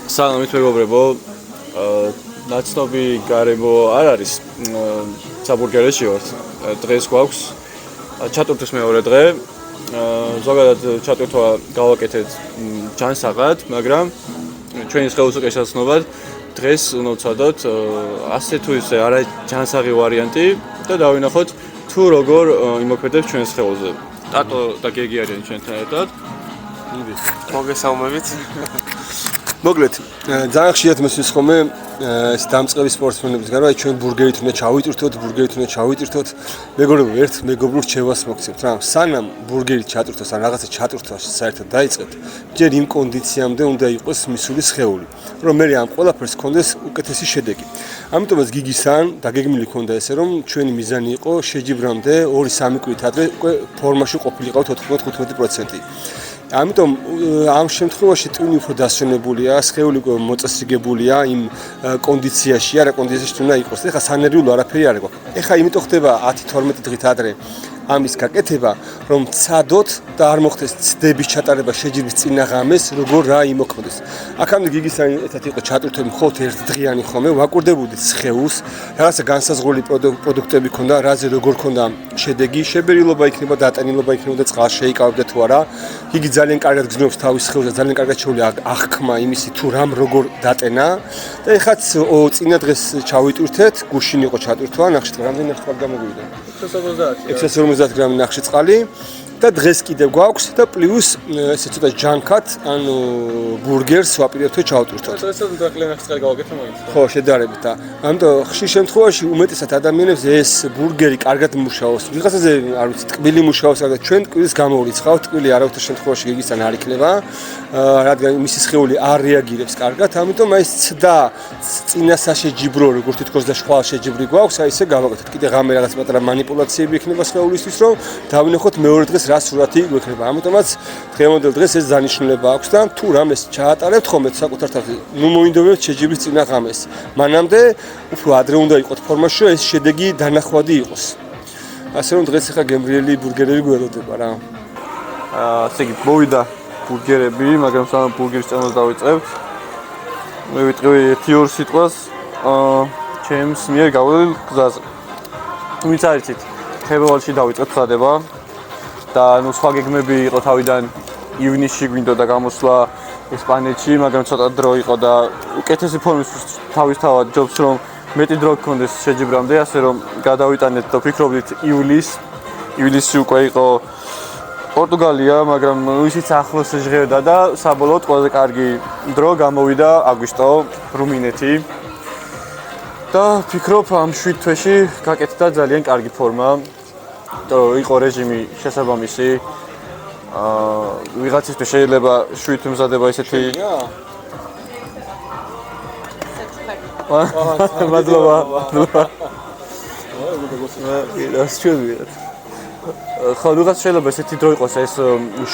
სალამით მეგობრებო, ნაცნობი გარემო არ არის საბურგერეში ვართ. დღეს გვაქვს ჩატვირთვის მეორე დღე. ზოგადად ჩატვირთვა გავაკეთეთ ჯანსაღად, მაგრამ ჩვენი სხეულის უკეთესნობად დღეს უნდა ვცადოთ ასე თუ ისე არა ჯანსაღი ვარიანტი და დავინახოთ თუ როგორ იმოქმედებს ჩვენ სხეულზე. ტატო და გეგი არიან ჩვენთან ერთად. მოგესალმებით. მოკლედ, ძალიან ხშირად მოსის ხოლმე ეს დამწყები სპორტსმენებისგან, რომ ჩვენ ბურგერით უნდა ჩავიტვირთოთ, მეგობრებო, ერთ მეგობრულ რჩევას მოგცემთ რა. სანამ ბურგერით ჩატვირთოს ან რაღაცა ჩატვირთვას საერთოდ დაიწყებთ, ჯერ იმ კონდიციამდე უნდა იყოს მისული სხეული, რომ მე ამ ყველაფერს გქონდეს უკეთესი შედეგი. ამიტომაც გიგისთან დაგეგმილი ქონდა ესე, რომ ჩვენი მიზანი იყო შეჯიბრამდე 2-3 კვირით ადრე უკვე ფორმაში ყოფილიყავთ 14-15%. ამიტომ ამ შემთხვევაში ტვინი უფრო დასვენებულია, სხეული მოწესრიგებულია იმ კონდიციაში, არა კონდიციაში უნდა იყოს. ეხლა სანერვიულო არაფერი არ გვაქვს. ეხლა იმიტომ ხდება 10-12 დღით ადრე ამის გაკეთება, რომ ცადოთ და არ მოხდეს ცდების ჩატარება შეჯიბრის წინა ღამეს, როგორ რა იმოქმედეს. აქამდე გიგისთან ერთად იყო ჩატვირთვები მხოლოდ ერთდღიანი ხოლმე, ვაკურდებოდით სხეულს, რაღაცა განსაზღვრული პროდუქტები ქონდა, რაზე როგორ ქონდა შედეგი, შებერილობა იქნება, დატანილობა იქნება და წყალს შეიკავებდა თუ არა. იგი ძალიან კარგად გზნობს თავის სხეულს და ძალიან კარგად შეუძლია აღქმა იმისი თუ რამ როგორ დატენა და ეხაც წინა დღეს ჩავიტვირთეთ, გუშინ იყო ჩატვირთვა, ნახშით რამდენი ნახშით გამოგვივიდა. 650 გრამი ნახშირწყალი და დღეს კიდევ გვაქვს და პლუს ესე ცოტა ჯანკად, ანუ ბურგერს ვაპირებთ ჩავტვირთოთ. დღესაც დაკლე ნახშირწყალი გავაკეთე მოიც. ხო, შედარებით და ამიტომ ხშირ შემთხვევაში უმეტესად ადამიანებს ეს ბურგერი კარგად მუშაობს. ვიღაცაზე არ ვიცი, ტკბილი მუშაობს, მაგრამ ჩვენ ტკბილს გამოვრიცხავთ, ტკბილი არავითარ შემთხვევაში გიგისთან არ იქნება, რადგან მისი სხეული არ რეაგირებს კარგად, ამიტომ აი ეს ცდა წინა საშეჯიბრო, როგორც თითქოს და შუა შეჯიბრი გვაქვს, აი ესე გავაკეთეთ. კიდე ღამე რაღაც პატარა манипуляციები იქნება სხეულისთვის, რომ დავინახოთ მეორე დღეს რა სურათი გვექნება. ამიტომაც დღევანდელ დღეს ეს დანიშნულება აქვს და თუ რამეს ჩაატარებთ ხოლმე საკუთარ თავზე, ნუ მოინდომებთ შეჯიბრის წინა ღამეს. მანამდე უფრო ადრე უნდა იყოთ ფორმაში, რომ ეს შედეგი დანახვადი იყოს. ასე რომ დღეს ახლა გემრიელი ბურგერები გველოდება რა. ასე იგი მოვიდა ბურგერები, მაგრამ სანამ ბურგერის წამოს დავიწყებთ, მე ვიტყვი 1-2 სიტყვას ჩემს მიერ გავრცელ გზაზე. ვინც არ იცით, თებერვალში დავიწყებთ ხდება და ნუ სხვა გეგმები იყო თავიდან ივნისში გვინდოდა გამოსვლა ესპანეთში, მაგრამ ცოტა დრო იყო და უკეთესი ფორმის თავისთავად ჯობს რომ მეტი დრო გქონდეს შეჯიბრამდე, ასე რომ გადავიტანეთ და ვფიქრობთ ივლისში უკვე იყო პორტუგალია, მაგრამ ისიც ახლოს ჟღერდა და საბოლოოდ ყველაზე კარგი დრო გამოვიდა აგვისტო რუმინეთი. და ვფიქრობ ამ 7 თვეში გაკეთდა ძალიან კარგი ფორმა. იყო რეჟიმი შესაბამისი. ვიღაცისთვის შეიძლება 7 მზადება ესეთი. მადლობა. ხო, ვიღაც შეიძლება ესეთი დრო იყოს ეს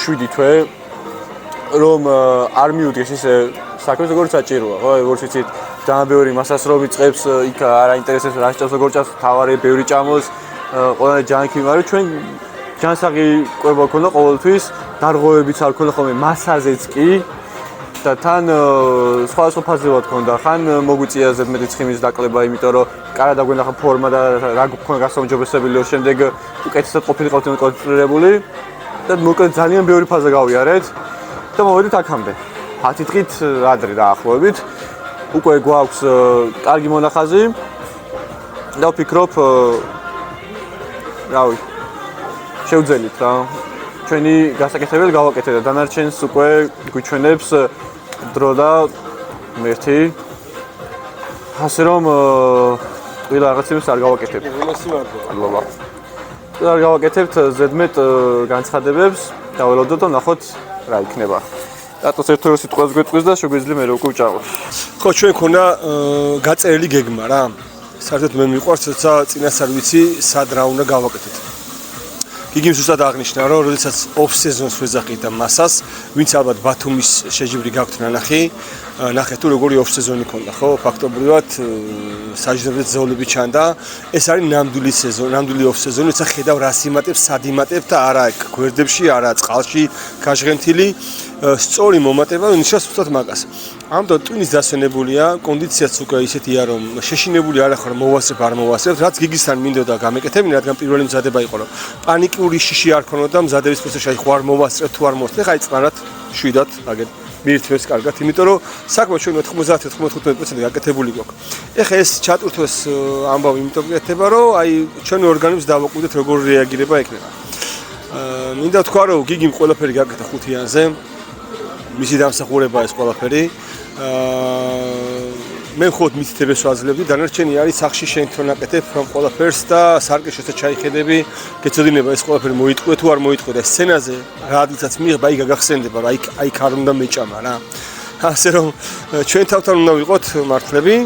7 თვე, რომ არ მიუდგეს ისე საქმეს როგორც საჭიროა, ხო, როგორც ვიცით, ძალიან ბევრი მასას რომ იწყებს, იქ არ აინტერესებს რა შეჭავს როგორ ჭამს, თავარი ბევრი ჭამოს. ყველა ჯანკი, მაგრამ ჩვენ ჯანსაღი კვება ქონდა ყოველთვის, დარღვევებიც არ ქონდა ხოლმე მასაზეც კი და თან სხვადასხვა ფაზებად ქონდა. ხან მოგვიწია ზედმეტი ცხიმის დაკლება, იმიტომ რომ კარად აგვენახა ფორმა და რა გქონდა გასაუმჯობესებელი, შემდეგ უკეთესად ყოფილიყავთ კონცენტრირებული და მოკლედ ძალიან ბევრი ფაზა გავიარეთ და მოვედით აქამდე. 10 დღით ადრე დაახლოებით. უკვე გვაქვს კარგი მონახაზი და ვფიქრობ რავი შევძელით რა ჩვენი გასაკეთებელი გავაკეთეთ და დანარჩენს უკვე გვიჩვენებს დრო და მერტი ასე რომ ყველა რაღაცებს არ გავაკეთებ მადლობა არ გავაკეთებთ ზედმეტ განცხადებებს და ველოდოთ და ნახოთ რა იქნება რატოს ერთ-ერთ სიტყვას გვეტყვის და შეგვიძლია მე რო უკვე ვჭამო ხო ჩვენ ქონა გაწერილი გეგმა რა საერთოდ მე მიყვარს როცა წინასწარ ვიცი სად რა უნდა გავაკეთოთ იგი ზუსტად აღნიშნა რომ როდესაც off season-ს ვეძახით და მასას ვინც ალბათ ბათუმის შეჯიბრი გაქვთ ნანახი ნახეთ თუ როგორი off season-ი ქონდა ხო ფაქტობრივად საჯდომრე ზოლები ჩანდა ეს არის ნამდვილი სეზონი ნამდვილი off season-ი როცა ხედავ რას იმატებს სად იმატებს და არა გვერდებში არა წყალში გაჟღენთილი სწორი მომატება ნიშნავს უბრალოდ მაგას. ამიტომ ტვინის დასვენებულია, კონდიციაც უკვე ისეთია, რომ შეშინებული არ ახარ მოვასწრებ, არ მოვასწრებ, რაც გიგისთან მინდოდა გამეკეთებინა, რადგან პირველი მზადება იყო, რომ პანიკური შიში არ ქონოდა მზადების პროცესში, აი ხო არ მოვასწრებ, თუ არ მოვასწრებ, ხა იწყარად შვიდად, აგერ მირთვეს კარგად, იმიტომ რომ საქმე ჩვენ 90-95% გაკეთებული გვაქვს. ეხა ეს ჩატვირთვეს ამბავი იმიტომ გეკეთება, რომ აი ჩვენი ორგანიზმს დავაკვირდეთ როგორ რეაგირება ექნება. მინდა თქვა რომ გიგიმ ყველაფერი გაკეთა ხუთიანზე. მისი დამსახურება ეს ყველაფერი. მე ხოთ მითითებას ვაძლევდი, დანარჩენი არის სახში შენ თვითონ აკეთებ რომ ყველაფერს და სარკეშოსაც ჩაიხედები, გეცოდინება ეს ყველაფერი მოიტყვე თუ არ მოიტყვე და სცენაზე რადგანაც მიიღება აი გაგახსენდება რომ აი არ უნდა მეჭამა რა. ასე რომ ჩვენ თავთან უნდა ვიყოთ მართლები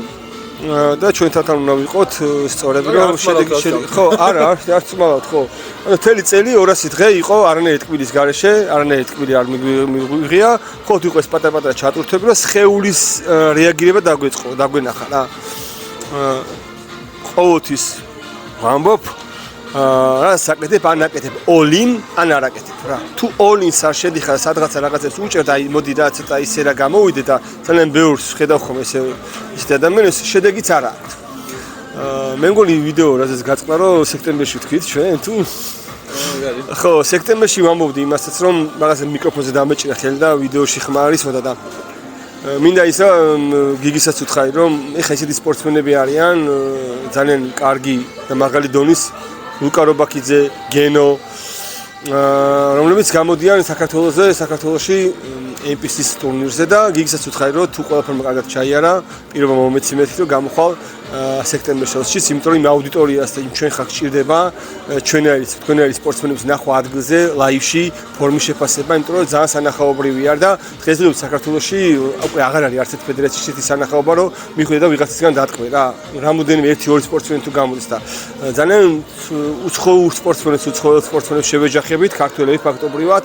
და ჩვენ თავთან უნდა ვიყოთ სწორები რომ შედეგი ხო არა არც მალავთ ხო ანუ თელი წელი 200 დღე იყო არანაირი ტკბილის გარეშე არანაირი ტკბილი არ მიგვიღია ხო თუ იყო ეს პატარ-პატარა ჩატვირთვები რომ სხეულის რეაგირება დაგვენახა რა ყოველთვის ვამბობ რა საკეთებ ან აკეთებ all-in ან არ აკეთებ რა თუ all-in-ს არ შედიხარ სადღაცა რაღაცებს უჭერ და აი მოდი რა ცოტა ისე რა გამოვიდე და ძალიან ბევრს ხედავ ხომ ეს ადამიანებს შედეგიც არ აქვს მე მგონი ვიდეო რასაც გაწყდა რომ სექტემბერში ვთქვით ჩვენ თუ ხო სექტემბერში ვამბობდი იმასაც რომ რაღაცა მიკროფონზე დამეჭირა ხელი და ვიდეოში ხმა არის მოდა და მინდა ისა გიგისაც ვთხარი რომ ეხა ისეთი სპორტსმენები არიან ძალიან კარგი და მაღალი დონის ლუკა რობაქიძე, გენო, რომლებიც გამოდიან საქართველოში MPC-ის ტურნირზე და გიგისაც ვთხარი რომ თუ ყველაფერმა კარგად ჩაიარა, პირობა მომეცი მეთქი რომ გამოხვალ სექტემბერშიც, იმიტომ რომ აუდიტორიას და იმ ჩვენ ხალხს ჭირდება ჩვენერი სპორტსმენების ნახვა ადგილზე, ლაივში, ფორმის შეფასება, იმიტომ რომ ძალიან სანახაობრივი არ და დღესდღეობით საქართველოში უკვე აღარ არის არც ერთ ფედერაციაში ისეთი სანახაობა, რომ მიხვდა და ვიღაცისგან დატყვე რა. რამოდენიმე 1-2 სპორტსმენი თუ გამოდის და ძალიან უცხოურ სპორტსმენებს შევეჯახებით, ქართველები ფაქტობრივად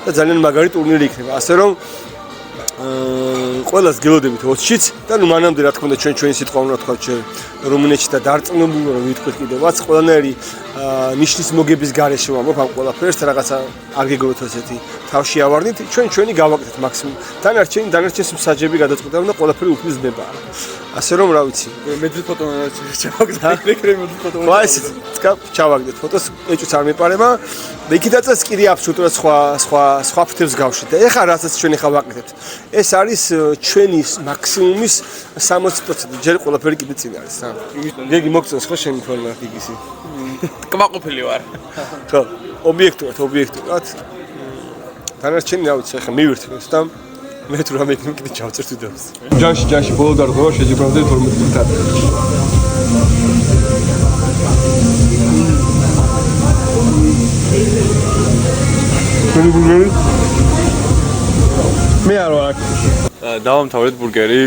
და ძალიან მაგარი ტურნირი იქნება. ასე რომ ყველას გელოდებით 20-შიც და ნუ მანამდე რა თქმა უნდა ჩვენი სიტყვა უნდა თქვა რუმინეთში და დარწმუნებული რომ ვიტყვით კიდევაც ყველანაირი ნიშნის მოგების გარეშე ვამბობ ამ ყველაფერს რაღაცა არ გეგროთ ესეთი თავში ავარდით ჩვენი გავაკეთეთ მაქსიმუმ დანარჩენს მსაჯები გადაწყვეტა და ყველაფერი უფლის ნება ასე რომ რა ვიცი მეძვით ფოტო ჩავაგდეთ ეკრემ მეძვით ფოტო ვაიცით ჩავაგდეთ ფოტოს ეჭვს არ მეპარება და იქიდანაც კიდე აბსოლუტურად სხვა ფრთებს გავშით და ეხლა რასაც ჩვენ ეხლა ვაკეთებთ ეს არის ჩვენი მაქსიმუმის 60% ჯერ ყველაფერი კიდე წინ არის რა გეგი მოგწონს ხო შენი ფორმა გიგისი კმაყოფილი ვარ ხო ობიექტურად დანარჩენი რა ვიცი ეხლა მივირთმევს და მე თუ რამე კიდე ჩავწერთ ვიდეოს ჯაში ბოლო დარღვევა შეჯიბრავდე 12 წუთად მე არ ვარ დავამთავრეთ ბურგერი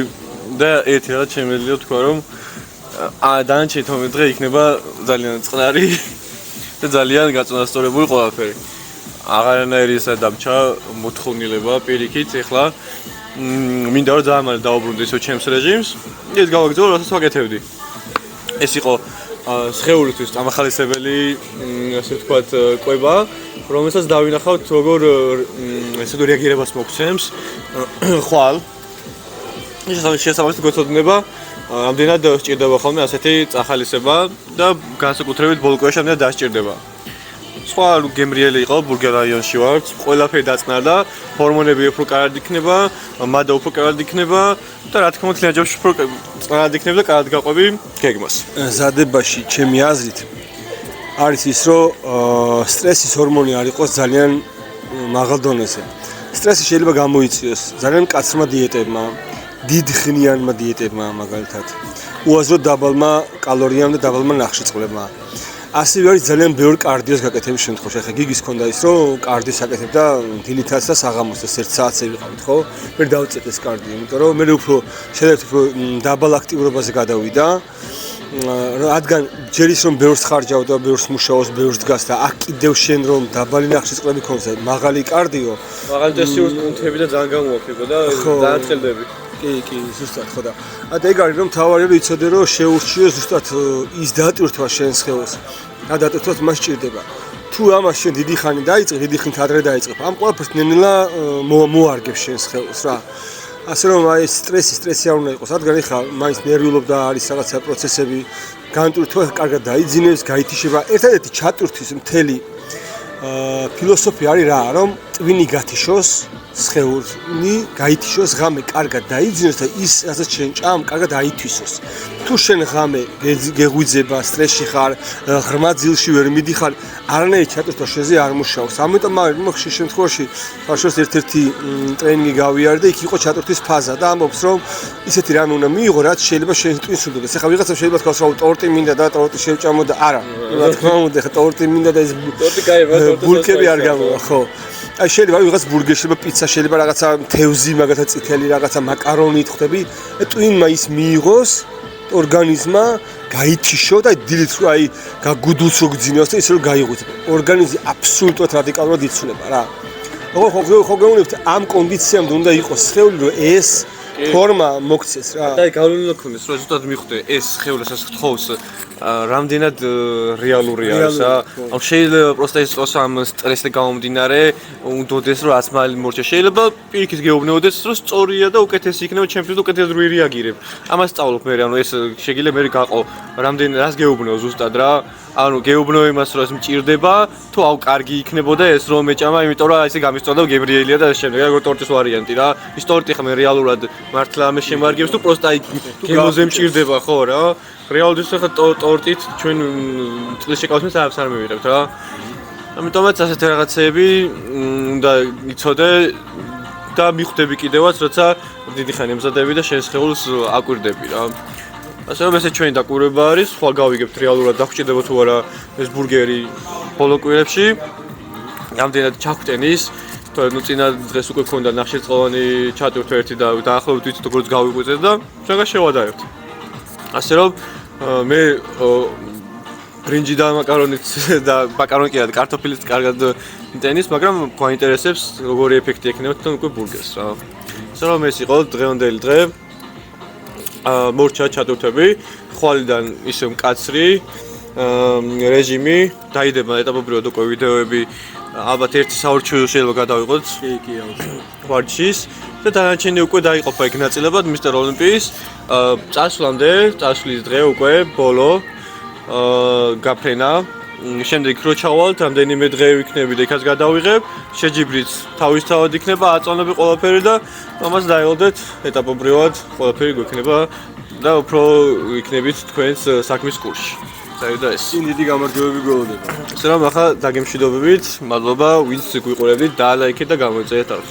და ერთი რაღაც შემიძლია თქვა რომ დანარჩენი 12 დღე იქნება ძალიან წყნარი და ძალიან გაწონასწორებული ყველაფერი. აღარანაირი სადამჭა მოთხოვნილება პირიქით ეხლა მინდა რომ ძალიან მალე დავუბრუნდე ისო ჩემს რეჟიმს. ეს გავაგრძელო რასაც ვაკეთებდი. ეს იყო სხეულისთვის ამახალისებელი ასე ვთქვათ კვება, რომელსაც დავინახავთ როგორ ესე რეაგირებას მოგცემს ხვალ. ეს შესაბამისად გვეცოდინება ამდენად სჭირდება ხოლმე ასეთი წახალისება და განსაკუთრებით ბოლო კვებაში ამდენად დასჭირდება. სხვა გემრიელი იყო ბურგერ რაიონში ვარ, ყველაფერი დაწნარდა, ჰორმონები უფრო კარგად იქნება, მადა უფრო კარგად იქნება და რა თქმა უნდა ლიანჯებში უფრო კარგად იქნება და კარგად გაყვები გეგმას. ზადებაში ჩემი აზრით არის ის რომ სტრესის ჰორმონი არ იყოს ძალიან მაღალ დონეზე. სტრესი შეიძლება გამოიწვიოს ძალიან მკაცრმა დიეტებმა, დიდხნიანმა დიეტებმა მაგალითად. უაზრო დაბალმა კალორიამ და დაბალმა ნახშირწყლებმა. ასევე არის ძალიან ბევრი კარდიოს გაკეთების შემთხვევაში. ახლა გიგის ქონდა ის რომ კარდიოს აკეთებ და დილითაც და საღამოს 1 საათზე ვიყავით, ხო? მე დავწეთ ეს კარდიო, იმიტომ რომ მე უფრო შედარებით უფრო დაბალ აქტიურობაზე გადავიდა. რადგან ჯერ ის რომ ბევრს ხარჯავ და ბევრს მუშაობს, ბევრს დგას და აქ კიდევ შენ რომ დაბალი ნახშირწყლები ქონდეს, მაღალი კარდიო, მაღალი ტესტიურის პუნქტები და ძალიან გამოაქვეყო და ძალიან ცხელდები. კი, ზუსტად ხო და ეგ არის რომ თავარი რომ იცოდე რომ შეურჩიო ზუსტად ის დატვირთვა შენ სხეულს. რა დატვირთვას მას ჭირდება. თუ ამას შენ დიდი ხანი დაიწყებ, დიდი ხნით ადრე დაიწყებ, ამ ყველაფერს ნენელა მოარგებს შენს ხელს რა. ასე რომ აი სტრესი არ უნდა იყოს, რადგან ეხლა მაინც ნერვიულობ და არის რაღაცა პროცესები, განტვირთვა კარგად დაიძინებს, გაითიშება. ერთადერთი ჩატვირთვის მთელი ფილოსოფია არის რა, რომ ტვინი გათიშოს, სხეული გაითიშოს, ღამე კარგად დაიძინოს და ის, რასაც შენ ჭამ, კარგად აითვისოს. თუ შენ ღამე გეღვიძება, სტრესში ხარ, ღრმა ძილში ვერ მიდიხარ, არანაირი ჩატვირთვა შენზე არ მუშაობს. ამიტომ ხშირ შემთხვევაში ბავშვს ერთ-ერთი ტრენინგი გავიარე და იქ იყო ჩატვირთვის ფაზა და ამბობს, რომ ისეთი რამე უნდა მიიღო, რაც შეიძლება შენ ტვინს უდდეს. ეხლა ვიღაცა შეიძლება თქვას, რომ ტორტი მინდა და ტორტი შევჭამო და არა. რა თქმა უნდა, ეხლა ტორტი მინდა და ეს ტორტი кайება, ბულკები არ გამოვა, ხო. აი შეიძლება ვიღაც ბურგერი, შეიძლება პიცა, შეიძლება რაღაცა თევზი, მაგათაც წითელი რაღაცა მაკარონით ხვდები. ტვინმა ის მიიღოს ორგანიზმა გაითიშო და დილით რო აი გაგუდულს რო გძინავს და ის რო გაიღვიძე. ორგანიზმი აბსოლუტურად რადიკალურად იცვლება რა. ხო გეუბნებთ ამ კონდიციამდე უნდა იყოს სხეული რომ ეს ფორმა მოგცეს რა. და გავლენა ქონდეს რომ ზუსტად მიხვდე ეს სხეულსაც გთხოვს რამდენად რეალურია ეს რა. ან შეიძლება პროსტა ის იყოს ამ სტრესზე გამომდინარე უნდოდეს რომ 100 მალი მორჩა. შეიძლება პირიქით გეუბნებოდეს რომ სწორია და უკეთესი იქნება ჩემთვის უკეთეს რო რეაგირებ. ამას სწავლობ მე ანუ ეს შეიძლება მე გაყო რამდენ რას გეუბნეო ზუსტად რა. ანუ გეუბნეო იმას რომ ეს მჭირდება თუ აუ კარგი იქნებოდა ეს რომ მეჭამა იმიტომ რომ ესე გამისწოდა გებრიელია და ეს შემდეგ როგორ ტორტის ვარიანტი რა. ის ტორტი ხა მე რეალურად მართლა ამას შემარგებს თუ პროსტა აი გემოზე მჭირდება ხო რა. რეალურად ხა ტორტით ჩვენ წყლის შეკავსმის არაფერს არ მივიღებთ რა. ამიტომაც ასეთი რაღაცეები უნდა იცოდე და მიხვდები კიდევაც როცა დიდი ხანი ემზადები და შენ სხეულს აკვირდები რა. ასე რომ ესე ჩვენი დაკვირვება არის, ხვალ გავიგებთ რეალურად დაგჭირდება თუ არა ეს ბურგერი ბოლო კვირებში. რამდენად ჩაგვტენის, თორე ნუ წინა დღეს უკვე ქონდა ნახშირწყალოვანი ჩატვირთვა ერთი და დაახლოებით ვიცით როგორც გავიღვიძეთ და შეგა შევადარებთ. ასე რომ მე ბრინჯი და მაკარონით და მაკარონი კი არა კარტოფილიც კარგად მიტენის, მაგრამ გვაინტერესებს როგორი ეფექტი ექნება თვითონ უკვე ბურგერს რა. ასე რომ ეს იყო დღევანდელი დღე. მორჩა ჩატვირთვები, ხვალიდან ისე მკაცრი რეჟიმი, დაიდება ეტაპობრივად უკვე ვიდეოები, ალბათ ერთი საურჩო შეიძლება გადავიღოთ. კი, ვარჯიშის და დანარჩენი უკვე დაიყოფა იქ ნაწილებად მისტერ ოლიმპიის წასვლამდე, წასვლის დღე უკვე ბოლო გაფრენა. შემდეგ რო ჩავალთ, რამდენიმე დღე ვიქნები და იქაც გადავიღებ, შეჯიბრიც თავისთავად იქნება, აწონები ყველაფერი და ამას დაელოდეთ ეტაპობრივად, ყველაფერი გვექნება და უფრო იქნებით თქვენს საქმის კურსში. წავიდა ეს. დიდი გამარჯვებები გველოდება. ასე რომ ახლა დაგემშვიდობებით, მადლობა ვინც გვიყურებდით და ლაიქეთ და გამოიწერეთ თავს.